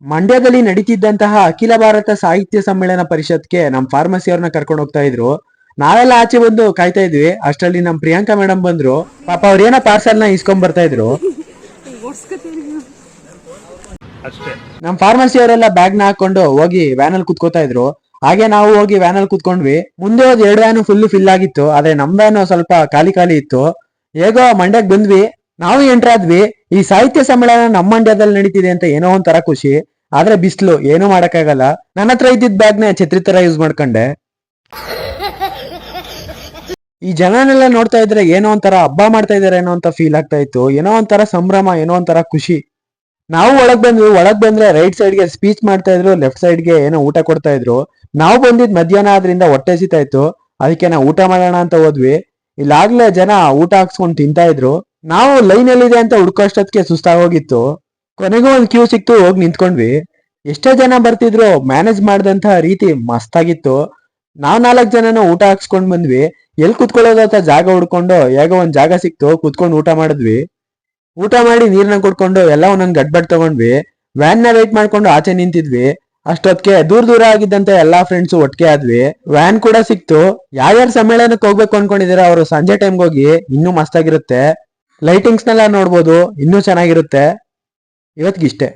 ಮಂಡ್ಯದಲ್ಲಿ ನಡೀತಿದ್ದಂತಹ ಅಖಿಲ ಭಾರತ ಸಾಹಿತ್ಯ ಸಮ್ಮೇಳನ ಪರಿಷತ್ಗೆ ನಮ್ ಫಾರ್ಮಸಿ ಅವ್ರನ್ನ ಕರ್ಕೊಂಡು ಹೋಗ್ತಾ ಇದ್ರು. ನಾವೆಲ್ಲ ಆಚೆ ಬಂದು ಕಾಯ್ತಾ ಇದ್ವಿ. ಅಷ್ಟರಲ್ಲಿ ನಮ್ ಪ್ರಿಯಾಂಕಾ ಮೇಡಮ್ ಬಂದ್ರು. ಪಾಪ ಅವ್ರೇನೋ ಪಾರ್ಸಲ್ ನ ಇಸ್ಕೊಂಡ್ ಬರ್ತಾ ಇದ್ರು. ನಮ್ ಫಾರ್ಮಸಿ ಅವರೆಲ್ಲ ಬ್ಯಾಗ್ ನ ಹಾಕೊಂಡು ಹೋಗಿ ವ್ಯಾನ್ ಅಲ್ಲಿ ಕುತ್ಕೋತಾ ಇದ್ರು. ಹಾಗೆ ನಾವು ಹೋಗಿ ವ್ಯಾನ್ ಅಲ್ಲಿ ಕುತ್ಕೊಂಡ್ವಿ. ಮುಂದೆ ಹೋದ್ 2 ವ್ಯಾನು ಫಿಲ್ ಆಗಿತ್ತು. ಆದ್ರೆ ನಮ್ ವ್ಯಾನು ಸ್ವಲ್ಪ ಖಾಲಿ ಇತ್ತು. ಹೇಗೋ ಮಂಡ್ಯಕ್ ಬಂದ್ವಿ. ನಾವು ಎಂಟ್ರಾದ್ವಿ. ಈ ಸಾಹಿತ್ಯ ಸಮ್ಮೇಳನ ನಮ್ಮ ಮಂಡ್ಯದಲ್ಲಿ ನಡೀತಿದೆ ಅಂತ ಏನೋ ಒಂಥರ ಖುಷಿ. ಆದ್ರೆ ಬಿಸ್ಲು ಏನು ಮಾಡಕ್ಕಾಗಲ್ಲ. ನನ್ನ ಹತ್ರ ಇದ್ದಿದ್ ಬ್ಯಾಗ್ ನ ಛತ್ರಿ ತರ ಯೂಸ್ ಮಾಡ್ಕೊಂಡೆ. ಈ ಜನನೆಲ್ಲ ನೋಡ್ತಾ ಇದ್ರೆ ಏನೋ ಒಂಥರ ಹಬ್ಬ ಮಾಡ್ತಾ ಇದಾರೆ ಏನೋ ಅಂತ ಫೀಲ್ ಆಗ್ತಾ ಇತ್ತು. ಏನೋ ಒಂಥರ ಸಂಭ್ರಮ, ಏನೋ ಒಂಥರ ಖುಷಿ. ನಾವು ಒಳಗ್ ಬಂದ್ವಿ. ಒಳಗ್ ಬಂದ್ರೆ ರೈಟ್ ಸೈಡ್ ಗೆ ಸ್ಪೀಚ್ ಮಾಡ್ತಾ ಇದ್ರು, ಲೆಫ್ಟ್ ಸೈಡ್ ಗೆ ಏನೋ ಊಟ ಕೊಡ್ತಾ ಇದ್ರು. ನಾವು ಬಂದಿದ್ ಮಧ್ಯಾಹ್ನ ಆದ್ರಿಂದ ಹೊಟ್ಟೆ ಹಸಿತಾ ಇತ್ತು. ಅದಕ್ಕೆ ನಾವು ಊಟ ಮಾಡೋಣ ಅಂತ ಹೋದ್ವಿ. ಇಲ್ಲಾಗ್ಲೇ ಜನ ಊಟ ಹಾಕ್ಸ್ಕೊಂಡ್ ತಿಂತಾ ಇದ್ರು. ನಾವು ಲೈನ್ ಎಲ್ಲಿದೆ ಅಂತ ಹುಡ್ಕೋಷ್ಟೊತ್ತಿಗೆ ಸುಸ್ತಾಗೋಗಿತ್ತು. ಕೊನೆಗೂ ಒಂದ್ ಕ್ಯೂ ಸಿಕ್ತು, ಹೋಗಿ ನಿಂತ್ಕೊಂಡ್ವಿ. ಎಷ್ಟೇ ಜನ ಬರ್ತಿದ್ರು ಮ್ಯಾನೇಜ್ ಮಾಡಿದಂತ ರೀತಿ ಮಸ್ತಾಗಿತ್ತು. ನಾವ್ 4 ಜನನ ಊಟ ಹಾಕ್ಸ್ಕೊಂಡ್ ಬಂದ್ವಿ. ಎಲ್ ಕುತ್ಕೊಳ್ಳೋದಂತ ಜಾಗ ಹುಡ್ಕೊಂಡು ಹೇಗೋ ಒಂದ್ ಜಾಗ ಸಿಕ್ತು, ಕುತ್ಕೊಂಡು ಊಟ ಮಾಡಿದ್ವಿ. ಊಟ ಮಾಡಿ ನೀರ್ನ ಕುಡ್ಕೊಂಡು ಎಲ್ಲ ಒಂದೊಂದ್ ಗಡ್ಬಡ್ ತಗೊಂಡ್ವಿ. ವ್ಯಾನ್ ನ ವೇಟ್ ಮಾಡ್ಕೊಂಡು ಆಚೆ ನಿಂತಿದ್ವಿ. ಅಷ್ಟೊತ್ಗೆ ದೂರ ಆಗಿದ್ದಂತ ಎಲ್ಲಾ ಫ್ರೆಂಡ್ಸ್ ಒಟ್ಟಿಗೆ ಆದ್ವಿ. ವ್ಯಾನ್ ಕೂಡ ಸಿಕ್ತು. ಯಾರ್ಯಾರು ಸಮ್ಮೇಳನಕ್ಕೆ ಹೋಗ್ಬೇಕು ಅನ್ಕೊಂಡಿದಾರೆ ಅವರು ಸಂಜೆ ಟೈಮ್ಗೆ ಹೋಗಿ, ಇನ್ನೂ ಮಸ್ತಾಗಿರುತ್ತೆ. ಲೈಟಿಂಗ್ಸ್ ನೆಲ್ಲ ನೋಡ್ಬೋದು, ಇನ್ನೂ ಚೆನ್ನಾಗಿರುತ್ತೆ. ಇವತ್ತಿಗಿಷ್ಟೇ.